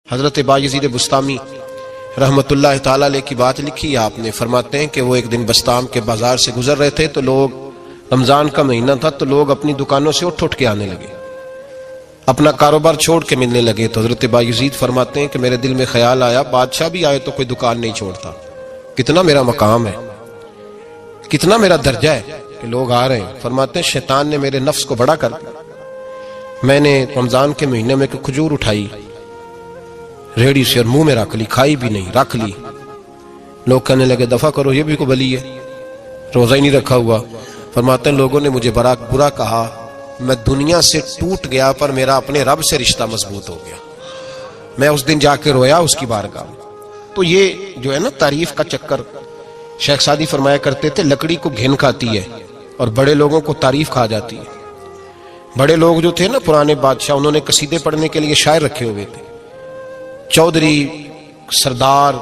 حضرت بایزید بسطامی رحمتہ تعالی علیہ کی بات لکھی آپ نے، فرماتے ہیں کہ وہ ایک دن بسطام کے بازار سے گزر رہے تھے تو لوگ، رمضان کا مہینہ تھا تو لوگ اپنی دکانوں سے اٹھ کے آنے لگے، اپنا کاروبار چھوڑ کے ملنے لگے۔ تو حضرت بایزید فرماتے ہیں کہ میرے دل میں خیال آیا بادشاہ بھی آئے تو کوئی دکان نہیں چھوڑتا، کتنا میرا مقام ہے، کتنا میرا درجہ ہے کہ لوگ آ رہے ہیں۔ فرماتے ہیں شیطان نے میرے نفس کو بڑا کر دیا، میں نے رمضان کے مہینے میں کوئی کھجور اٹھائی ریڑھی سے اور منہ میں رکھ لی، کھائی بھی نہیں، رکھ لی۔ لوگ کہنے لگے دفع کرو، یہ بھی کو بلی ہے، روزہ ہی نہیں رکھا ہوا۔ فرماتے ہیں لوگوں نے مجھے برا کہا، میں دنیا سے ٹوٹ گیا پر میرا اپنے رب سے رشتہ مضبوط ہو گیا۔ میں اس دن جا کے رویا اس کی بارگاہ میں۔ تو یہ جو ہے نا تعریف کا چکر، شیخ سعدی فرمایا کرتے تھے لکڑی کو گھن کھاتی ہے اور بڑے لوگوں کو تعریف کھا جاتی ہے۔ بڑے لوگ جو تھے نا پرانے بادشاہ، انہوں نے قصیدے پڑھنے کے لیے شاعر رکھے ہوئے تھے، چودھری، سردار،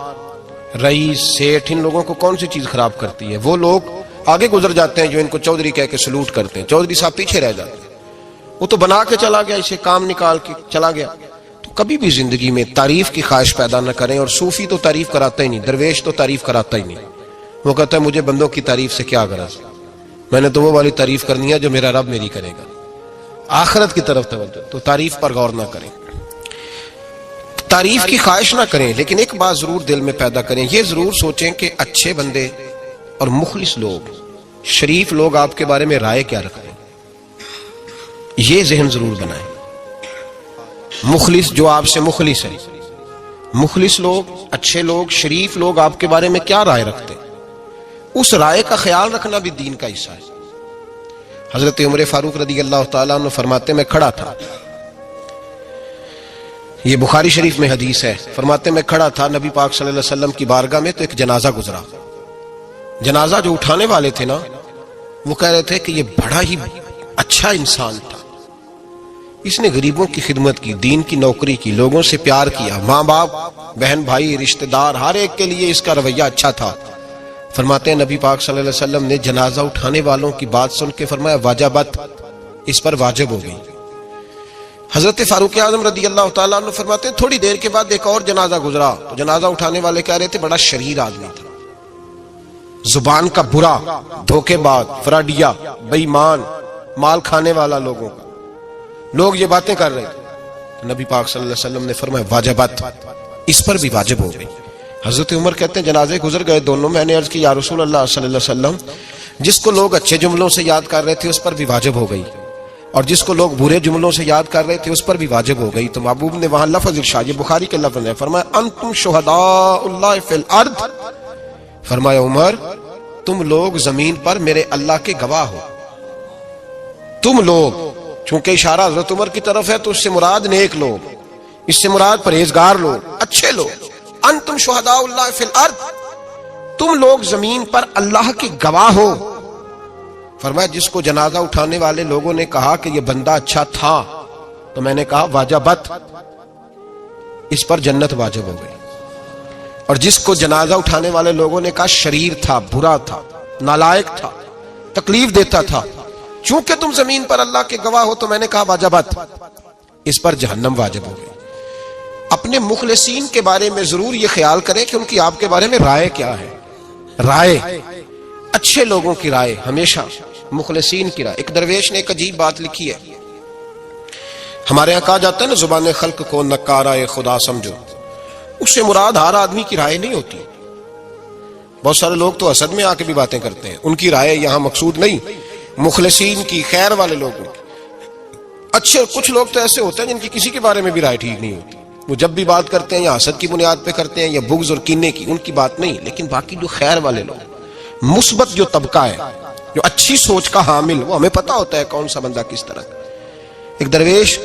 رئیس، سیٹھ، ان لوگوں کو کون سی چیز خراب کرتی ہے؟ وہ لوگ آگے گزر جاتے ہیں جو ان کو چودھری کہہ کے سلوٹ کرتے ہیں، چودھری صاحب پیچھے رہ جاتے ہیں، وہ تو بنا کے چلا گیا، اسے کام نکال کے چلا گیا۔ تو کبھی بھی زندگی میں تعریف کی خواہش پیدا نہ کریں، اور صوفی تو تعریف کراتا ہی نہیں، درویش تو تعریف کراتا ہی نہیں، وہ کہتا ہے مجھے بندوں کی تعریف سے کیا غرض، میں نے تو وہ والی تعریف کرنی ہے جو میرا رب میری کرے گا۔ آخرت کی طرف توجہ، تو تعریف پر غور نہ کریں، تعریف کی خواہش نہ کریں، لیکن ایک بات ضرور دل میں پیدا کریں، یہ ضرور سوچیں کہ اچھے بندے اور مخلص لوگ، شریف لوگ آپ کے بارے میں رائے کیا رکھتے ہیں، یہ ذہن ضرور بنائیں۔ مخلص جو آپ سے مخلص ہے، مخلص لوگ، اچھے لوگ، شریف لوگ آپ کے بارے میں کیا رائے رکھتے ہیں، اس رائے کا خیال رکھنا بھی دین کا حصہ ہے۔ حضرت عمر فاروق رضی اللہ تعالیٰ عنہ فرماتے میں کھڑا تھا، یہ بخاری شریف میں حدیث ہے، فرماتے میں کھڑا تھا نبی پاک صلی اللہ علیہ وسلم کی بارگاہ میں تو ایک جنازہ گزرا۔ جنازہ جو اٹھانے والے تھے نا، وہ کہہ رہے تھے کہ یہ بڑا ہی اچھا انسان تھا، اس نے غریبوں کی خدمت کی، دین کی نوکری کی، لوگوں سے پیار کیا، ماں باپ، بہن بھائی، رشتہ دار، ہر ایک کے لیے اس کا رویہ اچھا تھا۔ فرماتے ہیں نبی پاک صلی اللہ علیہ وسلم نے جنازہ اٹھانے والوں کی بات سن کے فرمایا واجبت، اس پر واجب ہو گئی۔ حضرت فاروق اعظم رضی اللہ تعالیٰ عنہ فرماتے ہیں تھوڑی دیر کے بعد ایک اور جنازہ گزرا، تو جنازہ اٹھانے والے کہہ رہے تھے بڑا شریر آدمی تھا، زبان کا برا، دھوکے باز، فراڈیا، بے ایمان، مال کھانے والا لوگوں کا، لوگ یہ باتیں کر رہے تھے۔ نبی پاک صلی اللہ علیہ وسلم نے فرمایا واجبت، اس پر بھی واجب ہو گئی۔ حضرت عمر کہتے ہیں جنازے گزر گئے دونوں، میں نے عرض کی یا رسول اللہ صلی اللہ علیہ وسلم، جس کو لوگ اچھے جملوں سے یاد کر رہے تھے اس پر بھی واجب ہو گئی، اور جس کو لوگ برے جملوں سے یاد کر رہے تھے اس پر بھی واجب ہو گئی۔ تو محبوب نے وہاں لفظ ارشاد، یہ بخاری کے لفظ ہے، فرمایا انتم شہداء اللہ فی الارض، فرمایا عمر تم لوگ زمین پر میرے اللہ کے گواہ ہو، تم لوگ، چونکہ اشارہ حضرت عمر کی طرف ہے تو اس سے مراد نیک لوگ، اس سے مراد پرہیزگار لوگ، اچھے لوگ، انتم شہداء اللہ فی الارض، تم لوگ زمین پر اللہ کے گواہ ہو۔ فرمایا جس کو جنازہ اٹھانے والے لوگوں نے کہا کہ یہ بندہ اچھا تھا تو میں نے کہا واجبت، اس پر جنت واجب ہو گئی، اور جس کو جنازہ اٹھانے والے لوگوں نے کہا شریر تھا، برا تھا، نالائق تھا، تکلیف دیتا تھا، چونکہ تم زمین پر اللہ کے گواہ ہو تو میں نے کہا واجبت، اس پر جہنم واجب ہو گئی۔ اپنے مخلصین کے بارے میں ضرور یہ خیال کریں کہ ان کی آپ کے بارے میں رائے کیا ہے، رائے، اچھے لوگوں کی رائے، ہمیشہ مخلصین کی رائے۔ ایک درویش نے ایک عجیب بات لکھی ہے، ہمارے یہاں کہا جاتا ہے نا زبان خلق کو نکارہ خدا سمجھو، اس سے مراد ہر آدمی کی رائے نہیں ہوتی، بہت سارے لوگ تو حسد میں آ کے بھی باتیں کرتے ہیں، ان کی رائے یہاں مقصود نہیں، مخلصین کی، خیر والے لوگوں کی۔ اچھے کچھ لوگ تو ایسے ہوتے ہیں جن کی کسی کے بارے میں بھی رائے ٹھیک نہیں ہوتی، وہ جب بھی بات کرتے ہیں یا حسد کی بنیاد پہ کرتے ہیں یا بغض اور کینے کی، ان کی بات نہیں، لیکن باقی جو خیر والے لوگ، مثبت جو طبقہ ہے، جو اچھی سوچ کا حامل، وہ ہمیں پتہ ہوتا ہے کون سا بندہ کس طرح۔ ایک درویش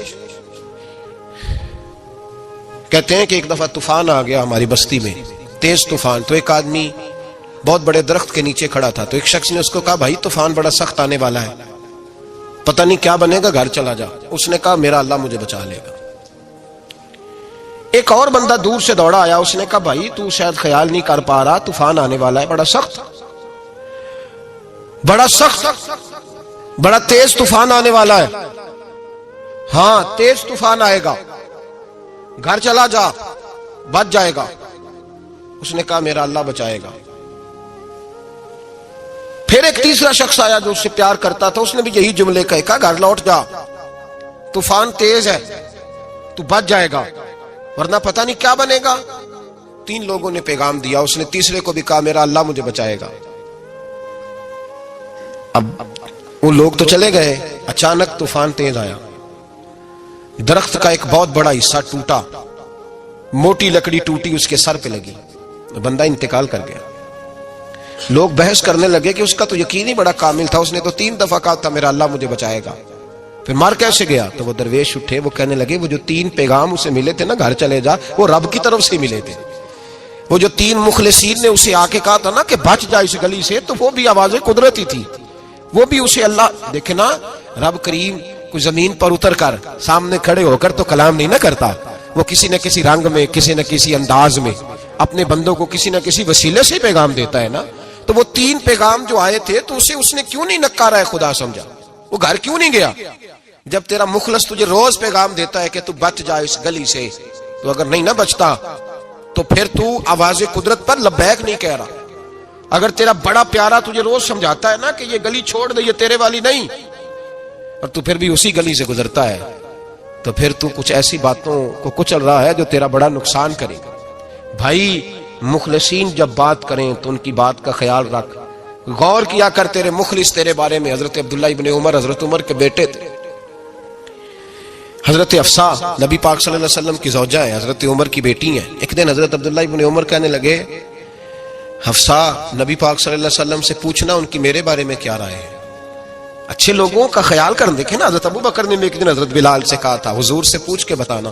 کہتے ہیں کہ ایک دفعہ طوفان آ گیا ہماری بستی میں، تیز طوفان، تو ایک آدمی بہت بڑے درخت کے نیچے کھڑا تھا، تو ایک شخص نے اس کو کہا بھائی طوفان بڑا سخت آنے والا ہے، پتہ نہیں کیا بنے گا، گھر چلا جا۔ اس نے کہا میرا اللہ مجھے بچا لے گا۔ ایک اور بندہ دور سے دوڑا آیا، اس نے کہا بھائی تو شاید خیال نہیں کر پا رہا، طوفان آنے والا ہے، بڑا سخت، بڑا سخت، بڑا تیز طوفان آنے والا ہے، ہاں تیز طوفان آئے گا، گھر چلا جا۔ بچ جائے گا؟ اس نے کہا میرا اللہ بچائے گا۔ پھر ایک تیسرا شخص آیا جو اس سے پیار کرتا تھا، اس نے بھی یہی جملے کہے، کہا گھر لوٹ جا، طوفان تیز ہے، تو بچ جائے گا، ورنہ پتہ نہیں کیا بنے گا۔ 3 لوگوں نے پیغام دیا، اس نے تیسرے کو بھی کہا میرا اللہ مجھے بچائے گا۔ اب وہ لوگ تو چلے گئے، اچانک طوفان تیز آیا، درخت کا ایک بہت بڑا حصہ ٹوٹا، موٹی لکڑی ٹوٹی، اس کے سر پہ لگی، بندہ انتقال کر گیا۔ لوگ بحث کرنے لگے کہ اس کا تو یقین ہی بڑا کامل تھا، اس نے تو 3 دفعہ کہا تھا میرا اللہ مجھے بچائے گا، پھر مار کیسے گیا؟ تو وہ درویش اٹھے، وہ کہنے لگے وہ جو 3 پیغام اسے ملے تھے نا گھر چلے جا، وہ رب کی طرف سے ملے تھے۔ وہ جو 3 مخلصین نے اسے آ کے کہا تھا نا کہ بچ جا اس گلی سے، تو وہ بھی آوازیں قدرتی تھی، وہ بھی اسے اللہ دیکھے نا، رب کریم کوئی زمین پر اتر کر سامنے کھڑے ہو کر تو کلام نہیں نہ کرتا، وہ کسی نہ کسی رنگ میں، کسی نہ کسی انداز میں اپنے بندوں کو کسی نہ کسی وسیلے سے پیغام دیتا ہے نا۔ تو وہ 3 پیغام جو آئے تھے تو اسے اس نے کیوں نہیں نکارا ہے خدا سمجھا، وہ گھر کیوں نہیں گیا؟ جب تیرا مخلص تجھے روز پیغام دیتا ہے کہ تو بچ جا اس گلی سے، تو اگر نہیں نہ بچتا تو پھر تو آواز قدرت پر لبیک نہیں کہہ رہا۔ اگر تیرا بڑا پیارا تجھے روز سمجھاتا ہے نا کہ یہ گلی چھوڑ دے، یہ تیرے والی نہیں، اور تو پھر بھی اسی گلی سے گزرتا ہے، تو پھر تو کچھ ایسی باتوں کو کچل رہا ہے جو تیرا بڑا نقصان کرے گا۔ بھائی مخلصین جب بات کریں تو ان کی بات کا خیال رکھ، غور کیا کر، تیرے مخلص تیرے بارے میں حضرت عبداللہ ابن عمر، حضرت عمر کے بیٹے تھے، حضرت حفصہ نبی پاک صلی اللہ علیہ وسلم کی زوجہ ہے، حضرت عمر کی بیٹی ہیں۔ ایک دن حضرت عبداللہ ابن عمر کہنے لگے حفصہ نبی پاک صلی اللہ علیہ وسلم سے پوچھنا ان کی میرے بارے میں کیا رائے ہے، اچھے لوگوں کا خیال کر۔ دیکھیں نا حضرت ابو بکر نے ایک دن حضرت بلال سے کہا تھا حضور سے پوچھ کے بتانا،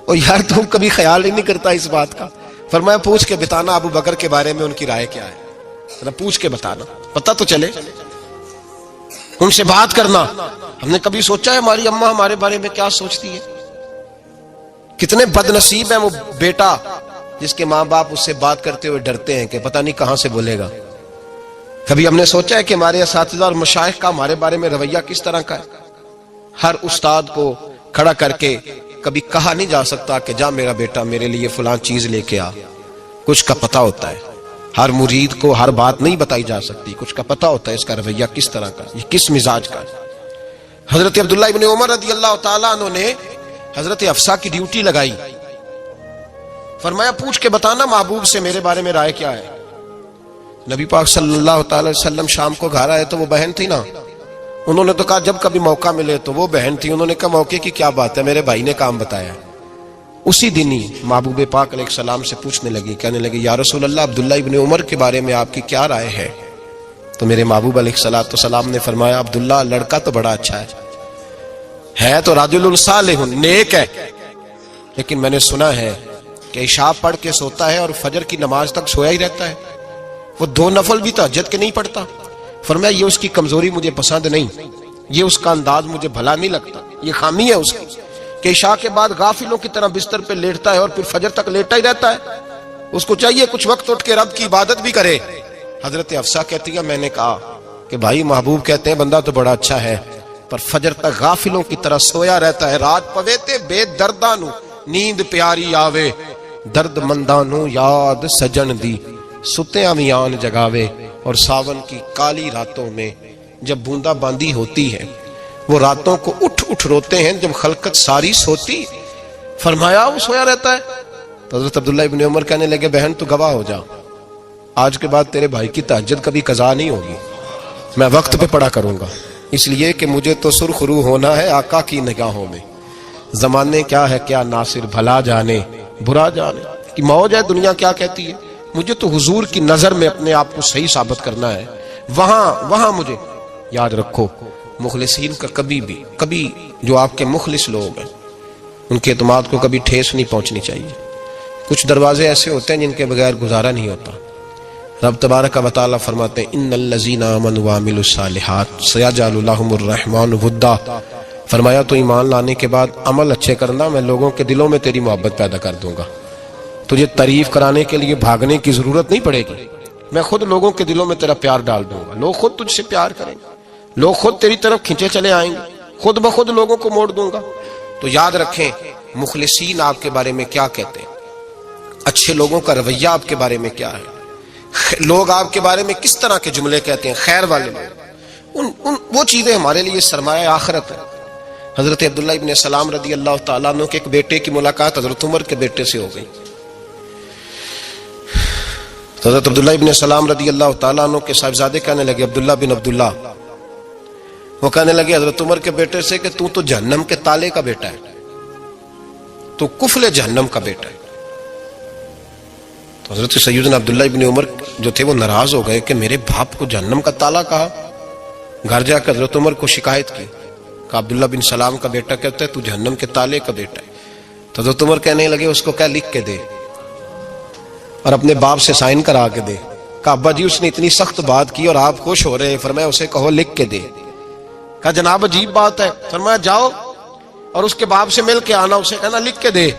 اور یار تم کبھی خیال ہی نہیں کرتا اس بات کا، فرمایا پوچھ کے بتانا ابو بکر کے بارے میں ان کی رائے کیا ہے، پوچھ کے بتانا، پتہ تو چلے، ان سے بات کرنا۔ ہم نے کبھی سوچا ہے ہماری اماں ہمارے بارے میں کیا سوچتی ہے؟ کتنے بد نصیب ہیں وہ بیٹا جس کے ماں باپ اس سے بات کرتے ہوئے ڈرتے ہیں کہ پتہ نہیں کہاں سے بولے گا۔ کبھی ہم نے سوچا ہے کہ ہمارے اساتذہ اور مشائخ کا ہمارے بارے میں رویہ کس طرح کا ہے؟ ہر استاد کو کھڑا کر کے کبھی کہا نہیں جا سکتا کہ جا میرا بیٹا میرے لیے فلاں چیز لے کے آ، کچھ کا پتہ ہوتا ہے۔ ہر مرید کو ہر بات نہیں بتائی جا سکتی، کچھ کا پتہ ہوتا ہے اس کا رویہ کس طرح کا، یہ کس مزاج کا ہے۔ حضرت عبداللہ ابن عمر رضی اللہ تعالیٰ عنہ نے حضرت حفصہ کی ڈیوٹی لگائی، فرمایا پوچھ کے بتانا محبوب سے میرے بارے میں رائے کیا ہے۔ نبی پاک صلی اللہ تعالی وسلم شام کو گھر آئے تو وہ بہن تھی نا، انہوں نے تو کہا جب کبھی موقع ملے تو وہ بہن تھی، انہوں نے کہا موقع کی کیا بات ہے، میرے بھائی نے کام بتایا۔ اسی دن ہی محبوب پاک علیہ السلام سے پوچھنے لگی، کہنے لگی یا رسول اللہ عبداللہ ابن عمر کے بارے میں آپ کی کیا رائے ہے؟ تو میرے محبوب علیہ السلام نے فرمایا عبداللہ لڑکا تو بڑا اچھا ہے تو رجل صالح، نیک ہے، لیکن میں نے سنا ہے کہ عشاء پڑھ کے سوتا ہے اور فجر کی نماز تک سویا ہی رہتا ہے، وہ 2 نفل بھی تہجد کے نہیں پڑھتا۔ فرمایا یہ اس کی کمزوری مجھے پسند نہیں، یہ اس کا انداز مجھے بھلا نہیں لگتا، یہ خامی ہے اس کی کہ عشاء کے بعد غافلوں کی طرح بستر پہ لیٹتا ہے اور پھر فجر تک لیٹا ہی رہتا ہے، اس کو چاہیے کچھ وقت اٹھ کے رب کی عبادت بھی کرے۔ حضرت حفصہ کہتی ہے میں نے کہا کہ بھائی محبوب کہتے ہیں بندہ تو بڑا اچھا ہے پر فجر تک غافلوں کی طرح سویا رہتا ہے، رات پوے تے بے دردانو نیند پیاری آوے، درد مندانو یاد سجن دی ستیاں میان جگاوے۔ اور ساون کی کالی راتوں میں جب بوندا باندی ہوتی ہے وہ راتوں کو اٹھ اٹھ روتے ہیں جب خلقت ساری سوتی، فرمایا وہ سویا رہتا ہے۔ تو حضرت عبداللہ ابن عمر کہنے لگے بہن تو گواہ ہو جا، آج کے بعد تیرے بھائی کی تہجد کبھی قضا نہیں ہوگی، میں وقت پہ پڑھا کروں گا، اس لیے کہ مجھے تو سرخ رو ہونا ہے آقا کی نگاہوں میں۔ زمانے کیا ہے کیا ناصر، بھلا جانے برا جانے کی موج ہے دنیا کیا کہتی ہے، مجھے تو حضور کی نظر میں اپنے آپ کو صحیح ثابت کرنا ہے، وہاں مجھے یاد رکھو مخلصین کا کبھی جو آپ کے مخلص لوگ ہیں ان کے اعتماد کو کبھی ٹھیس نہیں پہنچنی چاہیے۔ کچھ دروازے ایسے ہوتے ہیں جن کے بغیر گزارا نہیں ہوتا۔ رب تبارک و تعالیٰ فرماتے ہیں ان الذین آمنوا وعملوا الصالحات سیجعل لهم الرحمن ودا، فرمایا تو ایمان لانے کے بعد عمل اچھے کرنا، میں لوگوں کے دلوں میں تیری محبت پیدا کر دوں گا، تجھے تعریف کرانے کے لیے بھاگنے کی ضرورت نہیں پڑے گی، میں خود لوگوں کے دلوں میں تیرا پیار ڈال دوں گا، لوگ خود تجھ سے پیار کریں گے، لوگ خود تیری طرف کھنچے چلے آئیں گے، خود بخود لوگوں کو موڑ دوں گا۔ تو یاد رکھیں مخلصین آپ کے بارے میں کیا کہتے ہیں، اچھے لوگوں کا رویہ آپ کے بارے میں کیا ہے، لوگ آپ کے بارے میں کس طرح کے جملے کہتے ہیں، خیر والے لوگ، وہ چیزیں ہمارے لیے سرمایہ آخرت ہے۔ حضرت عبداللہ ابن سلام رضی اللہ تعالیٰ عنہ کے ایک بیٹے کی ملاقات حضرت عمر کے بیٹے سے ہو گئی۔ حضرت عبداللہ ابن سلام رضی اللہ تعالیٰ عنہ کے صاحبزادے کہنے لگے، عبداللہ بن عبداللہ، وہ کہنے لگے حضرت عمر کے بیٹے سے کہ تو جہنم کے تالے کا بیٹا ہے، تو کفل جہنم کا بیٹا ہے۔ تو حضرت سیدنا عبداللہ ابن عمر جو تھے وہ ناراض ہو گئے کہ میرے باپ کو جہنم کا تالا کہا۔ گھر جا کر حضرت عمر کو شکایت کی کہ عبداللہ بن سلام کا بیٹا کہتا ہے تو جہنم کے تالے کا بیٹا ہے۔ تو حضرت عمر کہنے لگے اس کو کیا لکھ کے دے اور اپنے باپ سے سائن کرا کے دے۔ کہا ابا جی اس نے اتنی سخت بات کی اور آپ خوش ہو رہے ہیں، فرمایا اسے کہو لکھ کے دے۔ کہا جناب عجیب بات ہے، فرمایا جاؤ اور اس کے باپ سے مل کے آنا، اسے کہنا لکھ کے دے۔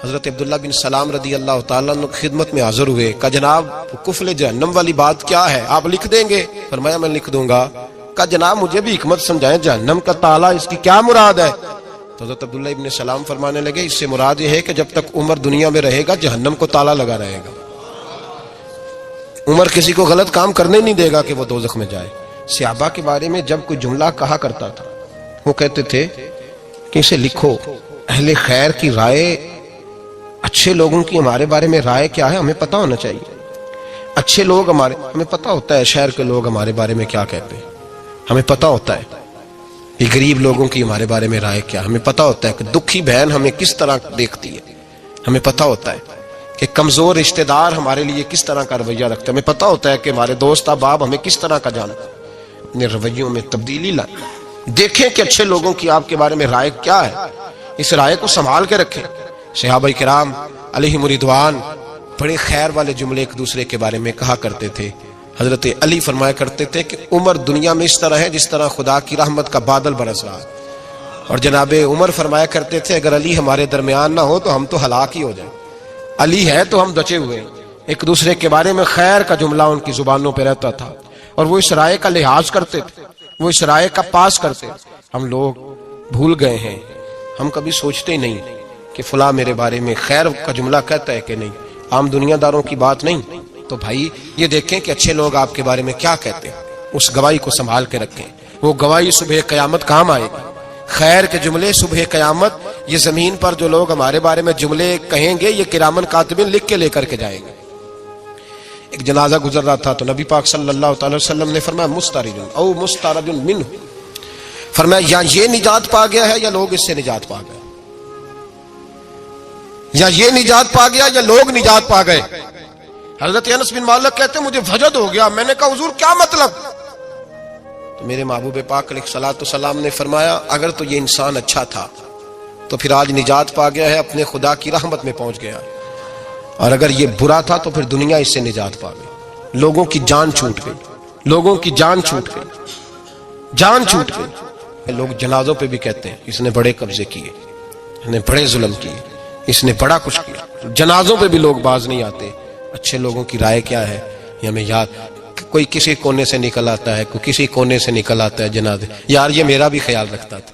حضرت عبداللہ بن سلام رضی اللہ تعالیٰ عنہ کی خدمت میں حاضر ہوئے، کہا جناب کفل جہنم والی بات کیا ہے، آپ لکھ دیں گے؟ فرمایا میں لکھ دوں گا۔ کہا جناب مجھے بھی حکمت سمجھائیں، جہنم کا تالا اس کی کیا مراد ہے؟ تو حضرت عبداللہ ابن سلام فرمانے لگے اس سے مراد یہ ہے کہ جب تک عمر دنیا میں رہے گا جہنم کو تالا لگا رہے گا، عمر کسی کو غلط کام کرنے نہیں دے گا کہ وہ دوزخ میں جائے۔ صحابہ کے بارے میں جب کوئی جملہ کہا کرتا تھا وہ کہتے تھے کہ اسے لکھو، اہل خیر کی رائے، اچھے لوگوں کی ہمارے بارے میں رائے کیا ہے ہمیں پتہ ہونا چاہیے۔ اچھے لوگ ہمیں پتہ ہوتا ہے شہر کے لوگ ہمارے بارے میں کیا کہتے ہیں، ہمیں پتہ ہوتا ہے یہ غریب لوگوں کی ہمارے بارے میں رائے کیا، ہمیں پتہ ہوتا ہے کہ دکھی بہن ہمیں کس طرح دیکھتی ہے، ہمیں پتہ ہوتا ہے کہ کمزور رشتہ دار ہمارے لیے کس طرح کا رویہ رکھتے ہیں، ہمیں پتہ ہوتا ہے کہ ہمارے دوست احباب ہمیں کس طرح کا جانتے ہیں۔ اپنے رویوں میں تبدیلی لائیں، دیکھیں کہ اچھے لوگوں کی آپ کے بارے میں رائے کیا ہے، اس رائے کو سنبھال کے رکھیں۔ صحابہ کرام علیہم رضوان بڑے خیر والے جملے ایک دوسرے کے بارے میں کہا کرتے تھے۔ حضرت علی فرمایا کرتے تھے کہ عمر دنیا میں اس طرح ہے جس طرح خدا کی رحمت کا بادل برس رہا ہے، اور جناب عمر فرمایا کرتے تھے اگر علی ہمارے درمیان نہ ہو تو ہم تو ہلاک ہی ہو جائیں، علی ہے تو ہم بچے ہوئے ہیں۔ ایک دوسرے کے بارے میں خیر کا جملہ ان کی زبانوں پہ رہتا تھا اور وہ اس رائے کا لحاظ کرتے تھے، وہ اس رائے کا پاس کرتے۔ ہم لوگ بھول گئے ہیں، ہم کبھی سوچتے ہی نہیں کہ فلاں میرے بارے میں خیر کا جملہ کہتا ہے کہ نہیں، عام دنیا داروں کی بات نہیں۔ تو بھائی یہ دیکھیں کہ اچھے لوگ آپ کے بارے میں کیا کہتے ہیں، اس گواہی کو سنبھال کے رکھیں، وہ گواہی صبح قیامت کام آئے گی۔ خیر کے جملے صبح قیامت یہ زمین پر جو لوگ ہمارے بارے میں جملے کہیں گے یہ کرامن کاتبین لکھ کے لے کر کے جائیں گے۔ ایک جنازہ گزر رہا تھا تو نبی پاک صلی اللہ تعالی وسلم نے فرمایا مسترد او مسترد منہ، فرمایا یا یہ نجات پا گیا ہے یا لوگ اس سے نجات پا گئے، یا یہ نجات پا گیا یا لوگ نجات پا گئے۔ حضرت انس بن مالک کہتے مجھے وجد ہو گیا، میں نے کہا حضور کیا مطلب؟ تو میرے محبوب پاک علیہ الصلوۃ والسلام نے فرمایا اگر تو یہ انسان اچھا تھا تو پھر آج نجات پا گیا ہے، اپنے خدا کی رحمت میں پہنچ گیا، اور اگر یہ برا تھا تو پھر دنیا اس سے نجات پا گئی۔ لوگوں کی جان چھوٹ گئی، لوگوں کی جان چھوٹ گئی، جان چھوٹ گئی۔ لوگ جنازوں پہ بھی کہتے ہیں اس نے بڑے قبضے کیے، اس نے بڑے ظلم کیے، اس نے بڑا کچھ کیا۔ جنازوں پہ بھی لوگ باز نہیں آتے۔ اچھے لوگوں کی رائے کیا ہے یہ ہمیں یاد، کوئی کسی کونے سے نکل آتا ہے، کوئی کسی کونے سے نکل آتا ہے جنازے، یار یہ میرا بھی خیال رکھتا تھا،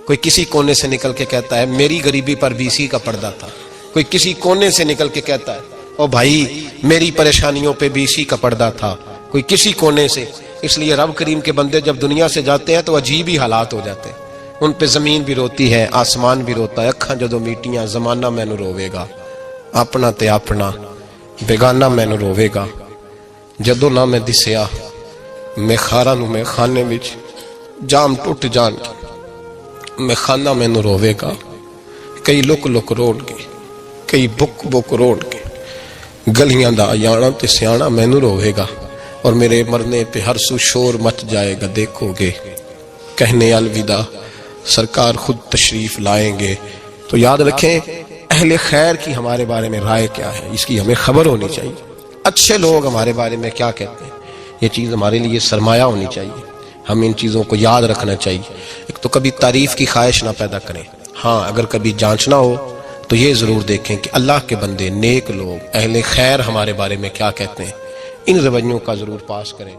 کوئی کسی کونے سے نکل کے کہتا ہے میری غریبی پر BC کا پردہ تھا، کوئی کسی کونے سے نکل کے کہتا ہے او بھائی میری پریشانیوں پہ BC کا پردہ تھا، کوئی کسی کونے سے۔ اس لیے رب کریم کے بندے جب دنیا سے جاتے ہیں تو عجیب ہی حالات ہو جاتے ہیں، ان پہ زمین بھی روتی ہے، آسمان بھی روتا ہے، اکھاں جدوں میٹیاں زمانہ مینوں روے گا، اپنا تے اپنا بیگانہ مینوں روے گا، جدوں نہ میں دسیا میں خاراں نوں میں خانے وچ جام ٹوٹ جان میں خانہ مینوں روے گا، کئی لک لک روڑ کے کئی بک بک روڑ کے گلیاں دا یانا تے سیانا مینوں روے گا، اور میرے مرنے پہ ہر سو شور مچ جائے گا، دیکھو گے کہنے الوداع سرکار خود تشریف لائیں گے۔ تو یاد رکھیں اہل خیر کی ہمارے بارے میں رائے کیا ہے، اس کی ہمیں خبر ہونی چاہیے۔ اچھے لوگ ہمارے بارے میں کیا کہتے ہیں، یہ چیز ہمارے لیے سرمایہ ہونی چاہیے، ہم ان چیزوں کو یاد رکھنا چاہیے۔ ایک تو کبھی تعریف کی خواہش نہ پیدا کریں، ہاں اگر کبھی جانچنا ہو تو یہ ضرور دیکھیں کہ اللہ کے بندے نیک لوگ اہل خیر ہمارے بارے میں کیا کہتے ہیں، ان رویوں کا ضرور پاس کریں۔